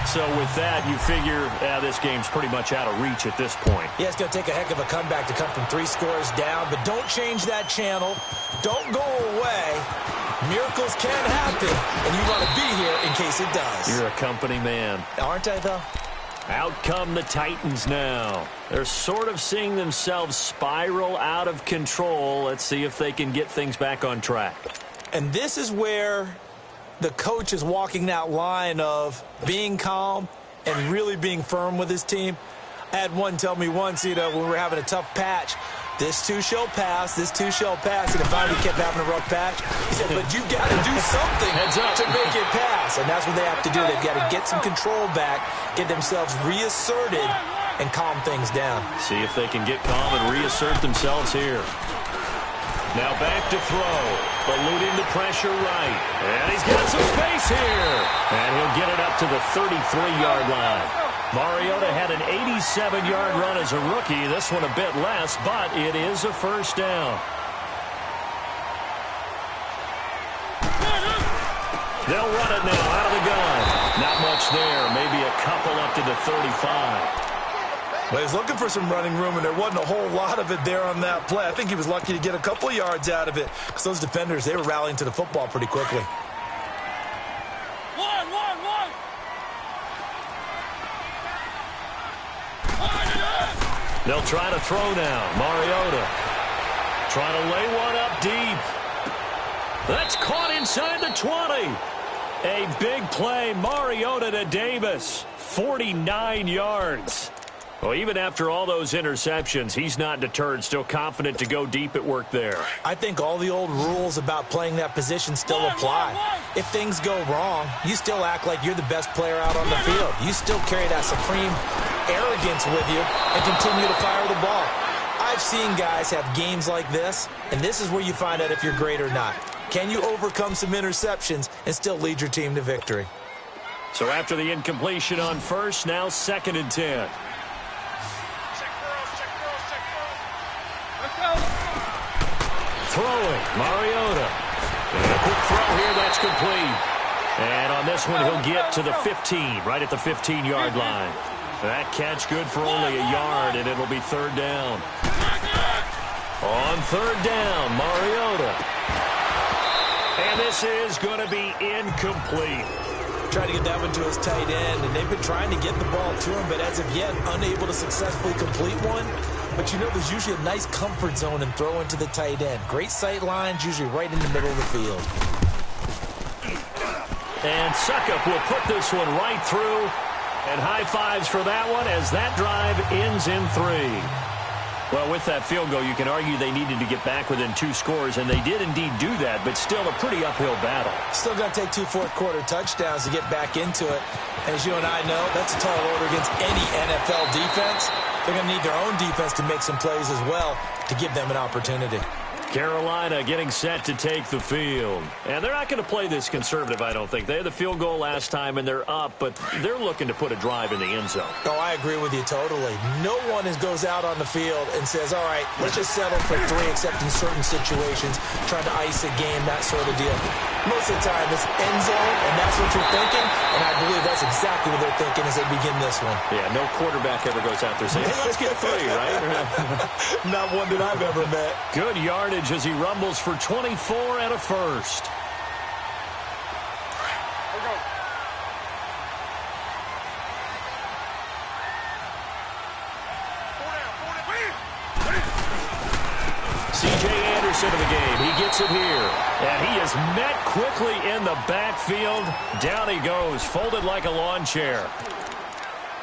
So with that, you figure this game's pretty much out of reach at this point. Yeah, it's going to take a heck of a comeback to come from 3 scores down, but don't change that channel. Don't go away. Miracles can happen, and you want to be here in case it does. You're a company man. Aren't I, though? Out come the Titans now. They're sort of seeing themselves spiral out of control. Let's see if they can get things back on track. And this is where the coach is walking that line of being calm and really being firm with his team. I had one tell me once, when we were having a tough patch, this too shall pass, this too shall pass, and it finally kept having a rough patch. He said, but you got to do something to make it pass, and that's what they have to do. They've got to get some control back, get themselves reasserted, and calm things down. See if they can get calm and reassert themselves here. Now back to throw, eluding the pressure right, and he's got some space here, and he'll get it up to the 33-yard line. Mariota had an 87-yard run as a rookie. This one a bit less, but it is a 1st down. They'll run it now out of the gun. Not much there. Maybe a couple up to the 35. Well, he was looking for some running room, and there wasn't a whole lot of it there on that play. I think he was lucky to get a couple of yards out of it, because those defenders, they were rallying to the football pretty quickly. They'll try to throw now. Mariota trying to lay one up deep. That's caught inside the 20. A big play, Mariota to Davis, 49 yards. Well, even after all those interceptions, he's not deterred, still confident to go deep at work there. I think all the old rules about playing that position still apply. If things go wrong, you still act like you're the best player out on the field. You still carry that supreme arrogance with you and continue to fire the ball. I've seen guys have games like this, and this is where you find out if you're great or not. Can you overcome some interceptions and still lead your team to victory? So after the incompletion on first, now 2nd and 10. Throwing, Mariota. And a quick throw here, that's complete. And on this one, he'll get to the 15, right at the 15-yard line. That catch good for only a yard, and it'll be 3rd down. On 3rd down, Mariota. And this is going to be incomplete. Trying to get that one to his tight end, and they've been trying to get the ball to him, but as of yet, unable to successfully complete one. But you know there's usually a nice comfort zone in throwing to the tight end. Great sight lines, usually right in the middle of the field. And Suckup will put this one right through. And high fives for that one as that drive ends in 3. Well, with that field goal, you can argue they needed to get back within 2 scores, and they did indeed do that, but still a pretty uphill battle. Still going to take 2 fourth-quarter touchdowns to get back into it. As you and I know, that's a tall order against any NFL defense. They're going to need their own defense to make some plays as well to give them an opportunity. Carolina getting set to take the field. And they're not going to play this conservative, I don't think. They had the field goal last time, and they're up, but they're looking to put a drive in the end zone. Oh, I agree with you totally. No one goes out on the field and says, all right, let's just settle for 3, except in certain situations, trying to ice a game, that sort of deal. Most of the time, it's end zone, and that's what you're thinking, and I believe that's exactly what they're thinking as they begin this one. Yeah, no quarterback ever goes out there saying, hey, let's get 3, right? Not one that I've ever met. Good yardage as he rumbles for 24 and a first. C.J. Anderson of the game. He gets it here. And he is met quickly in the backfield. Down he goes, folded like a lawn chair.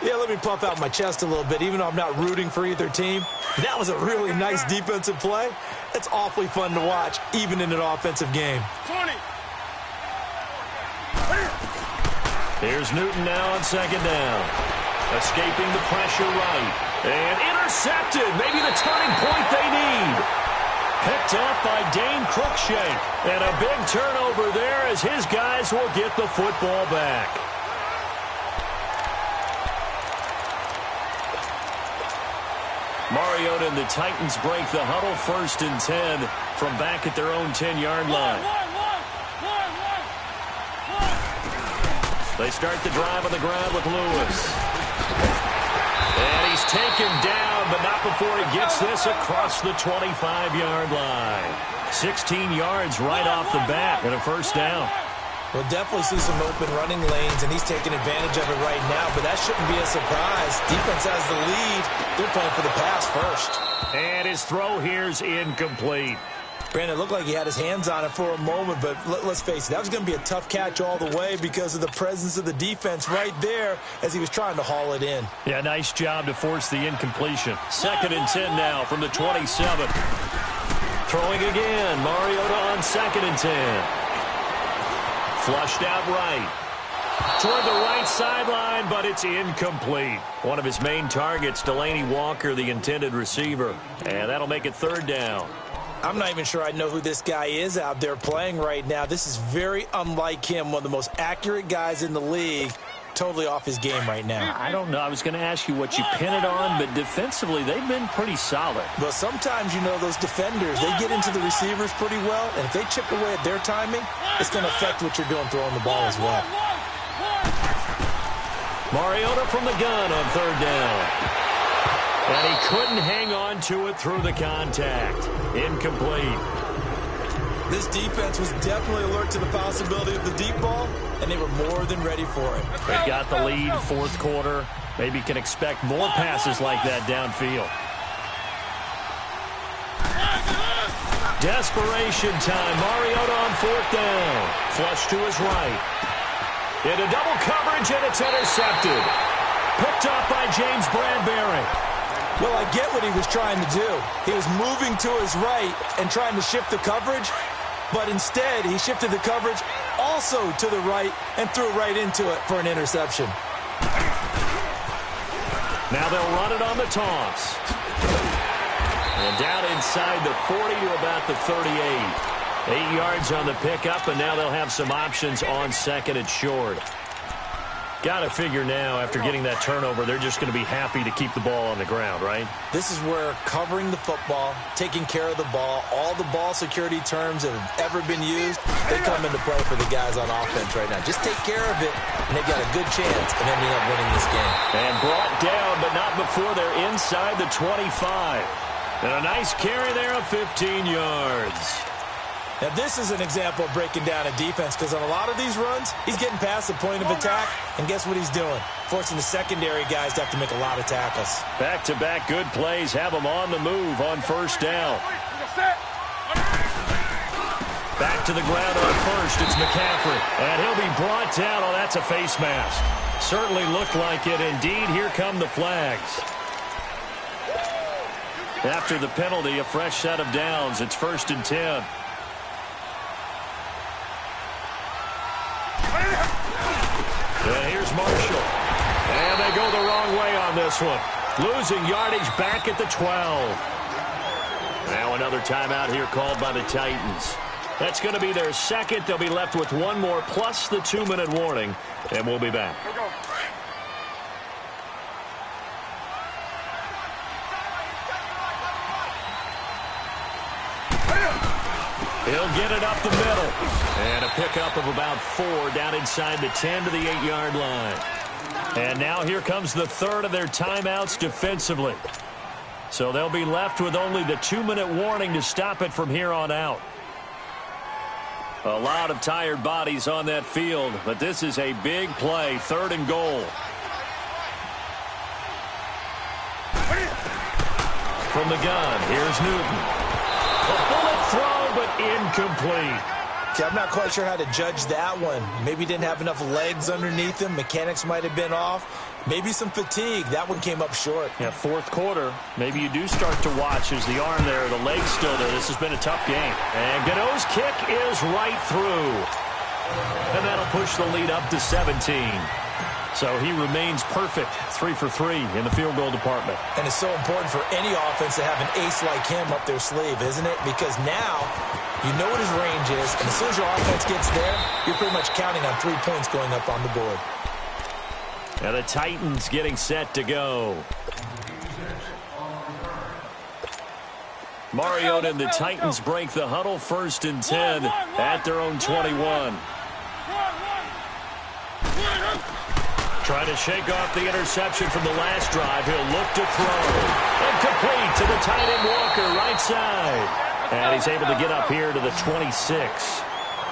Yeah, let me puff out my chest a little bit, even though I'm not rooting for either team. That was a really nice defensive play. It's awfully fun to watch, even in an offensive game. 20. Here's Newton now on 2nd down. Escaping the pressure right. And intercepted. Maybe the turning point they need. Picked up by Dane Cruikshank. And a big turnover there as his guys will get the football back. Mariota and the Titans break the huddle, 1st and 10 from back at their own 10-yard line. They start the drive on the ground with Lewis. And he's taken down, but not before he gets this across the 25-yard line. 16 yards right off the bat and a 1st down. We'll definitely see some open running lanes, and he's taking advantage of it right now, but that shouldn't be a surprise. Defense has the lead. They're playing for the pass first. And his throw here's incomplete. Brandon, it looked like he had his hands on it for a moment, but let's face it, that was going to be a tough catch all the way because of the presence of the defense right there as he was trying to haul it in. Yeah, nice job to force the incompletion. 2nd and 10 now from the 27. Throwing again. Mariota on 2nd and 10. Flushed out right. Toward the right sideline, but it's incomplete. One of his main targets, Delaney Walker, the intended receiver. And that'll make it 3rd down. I'm not even sure I know who this guy is out there playing right now. This is very unlike him, one of the most accurate guys in the league. Totally off his game right now. I don't know. I was going to ask you what you pin it on, but defensively, they've been pretty solid. But sometimes, you know, those defenders, they get into the receivers pretty well, and if they chip away at their timing, it's going to affect what you're doing throwing the ball as well. Mariota from the gun on 3rd down. And he couldn't hang on to it through the contact. Incomplete. This defense was definitely alert to the possibility of the deep ball, and they were more than ready for it. They've got the lead, 4th quarter. Maybe can expect more passes like that downfield. Desperation time. Mariota on fourth down. Flush to his right. Into double coverage, and it's intercepted. Picked off by James Bradbury. Well, I get what he was trying to do. He was moving to his right and trying to shift the coverage, but instead he shifted the coverage also to the right and threw right into it for an interception. Now they'll run it on the toss. And down inside the 40 to about the 38. 8 yards on the pickup, and now they'll have some options on second and short. Got to figure now, after getting that turnover, they're just going to be happy to keep the ball on the ground, right? This is where covering the football, taking care of the ball, all the ball security terms that have ever been used, they come into play for the guys on offense right now. Just take care of it, and they've got a good chance of ending up winning this game. And brought down, but not before they're inside the 25. And a nice carry there of 15 yards. Now, this is an example of breaking down a defense, because on a lot of these runs, he's getting past the point of attack, and guess what he's doing? Forcing the secondary guys to have to make a lot of tackles. Back-to-back good plays have them on the move on first down. Back to the ground on first. It's McCaffrey, and he'll be brought down. Oh, that's a face mask. Certainly looked like it. Indeed, here come the flags. After the penalty, a fresh set of downs. It's 1st and 10. And here's Marshall. And they go the wrong way on this one. Losing yardage back at the 12. Now another timeout here called by the Titans. That's going to be their second. They'll be left with one more plus the 2-minute warning. And we'll be back. He'll get it up the middle. And a pickup of about 4 down inside the 10 to the 8-yard line. And now here comes the third of their timeouts defensively. So they'll be left with only the 2-minute warning to stop it from here on out. A lot of tired bodies on that field, but this is a big play, 3rd and goal. From the gun, here's Newton. A bullet throw, but incomplete. See, I'm not quite sure how to judge that one. Maybe didn't have enough legs underneath him. Mechanics might have been off. Maybe some fatigue. That one came up short. Yeah, 4th quarter. Maybe you do start to watch as the arm there, the leg's still there. This has been a tough game. And Godot's kick is right through. And that'll push the lead up to 17. So he remains perfect, 3 for 3 in the field goal department. And it's so important for any offense to have an ace like him up their sleeve, isn't it? Because now you know what his range is, and as soon as your offense gets there, you're pretty much counting on 3 points going up on the board. And the Titans getting set to go. Mariota and the Titans break the huddle, 1st and 10 at their own 21. Trying to shake off the interception from the last drive. He'll look to throw. And complete to the tight end Walker, right side. And he's able to get up here to the 26.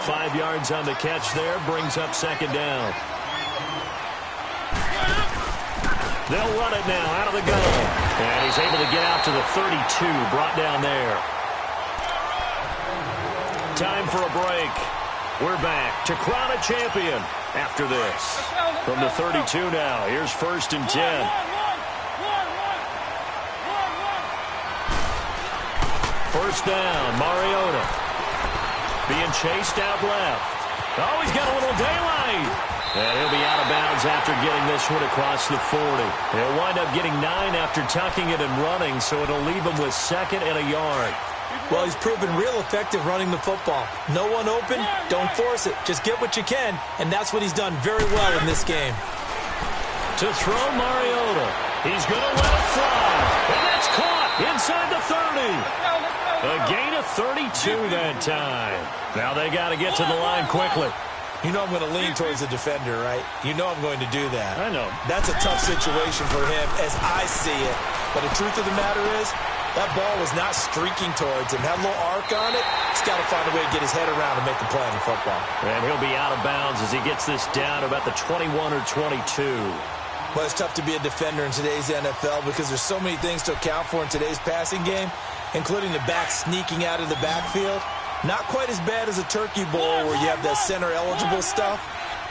5 yards on the catch there, brings up 2nd down. They'll run it now out of the gun. And he's able to get out to the 32, brought down there. Time for a break. We're back to crown a champion after this. From the 32 now, here's 1st and 10. First down, Mariota. Being chased out left. Oh, he's got a little daylight. And he'll be out of bounds after getting this one across the 40. He'll wind up getting 9 after tucking it and running, so it'll leave him with 2nd and a yard. Well, he's proven real effective running the football. No one open, don't force it. Just get what you can, and that's what he's done very well in this game. To throw Mariota. He's going to let it fly. And that's caught inside the 30. A gain of 32 that time. Now they got to get to the line quickly. You know I'm going to lean towards the defender, right? You know I'm going to do that. I know. That's a tough situation for him as I see it. But the truth of the matter is, that ball was not streaking towards him. Had a little arc on it. He's got to find a way to get his head around and make the play on the football. And he'll be out of bounds as he gets this down about the 21 or 22. Well, it's tough to be a defender in today's NFL because there's so many things to account for in today's passing game, including the back sneaking out of the backfield. Not quite as bad as a turkey bowl where you have that center-eligible stuff,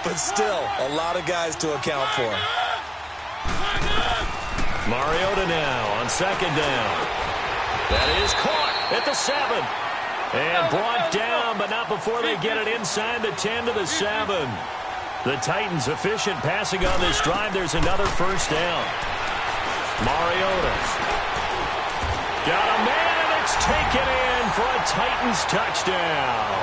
but still a lot of guys to account for. Mariota now on second down. That is caught at the 7. And brought down, but not before they get it inside the 10 to the 7. The Titans efficient passing on this drive. There's another first down. Mariota. Got a man, and it's taken in for a Titans touchdown.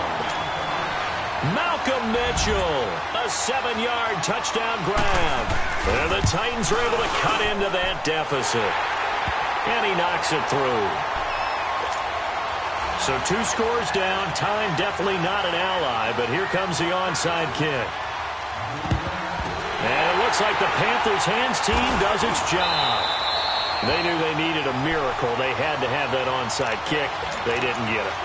Malcolm Mitchell, a 7-yard touchdown grab. And the Titans are able to cut into that deficit. And he knocks it through. So 2 scores down. Time definitely not an ally, but here comes the onside kick. And it looks like the Panthers' hands team does its job. They knew they needed a miracle. They had to have that onside kick. They didn't get it.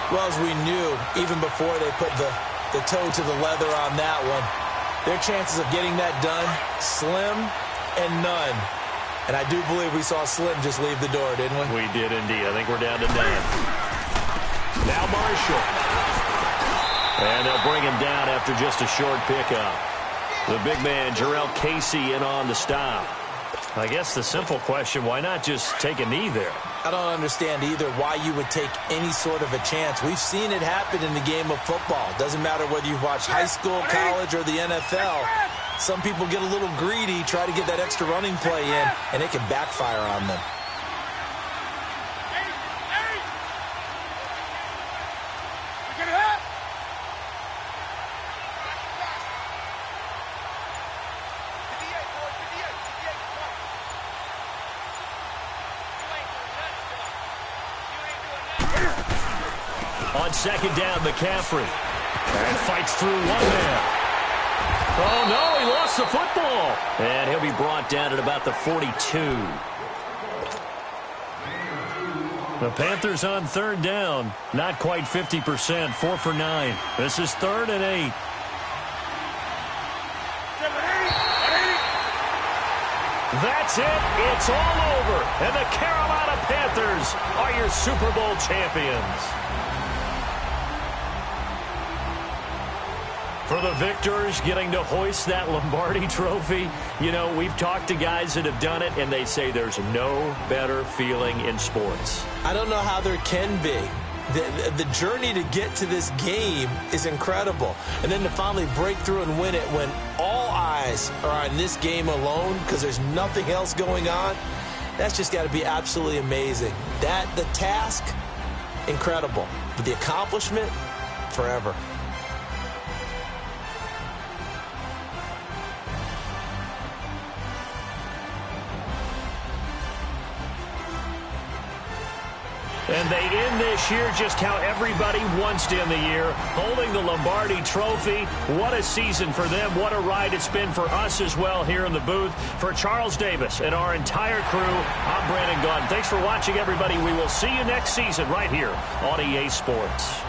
Well, as we knew, even before they put the toe to the leather on that one, their chances of getting that done, slim and none. And I do believe we saw Slim just leave the door, didn't we? We did indeed. I think we're down to 9. Now Marshall. And they'll bring him down after just a short pickup. The big man, Jarrell Casey, in on the stop. I guess the simple question, why not just take a knee there? I don't understand either why you would take any sort of a chance. We've seen it happen in the game of football. Doesn't matter whether you've watched high school, college, or the NFL. Some people get a little greedy, try to get that extra running play in, and it can backfire on them. On second down, McCaffrey. And fights through one man. Oh, no, he lost the football. And he'll be brought down at about the 42. The Panthers on third down. Not quite 50%, 4 for 9. This is 3rd and 8. That's it. It's all over. And the Carolina Panthers are your Super Bowl champions. For the victors, getting to hoist that Lombardi trophy, you know, we've talked to guys that have done it, and they say there's no better feeling in sports. I don't know how there can be. The journey to get to this game is incredible. And then to finally break through and win it when all eyes are on this game alone because there's nothing else going on, that's just got to be absolutely amazing. The task, incredible. But the accomplishment, forever. And they end this year just how everybody wants to end the year, holding the Lombardi trophy. What a season for them. What a ride it's been for us as well here in the booth. For Charles Davis and our entire crew, I'm Brandon Gaudin. Thanks for watching, everybody. We will see you next season right here on EA Sports.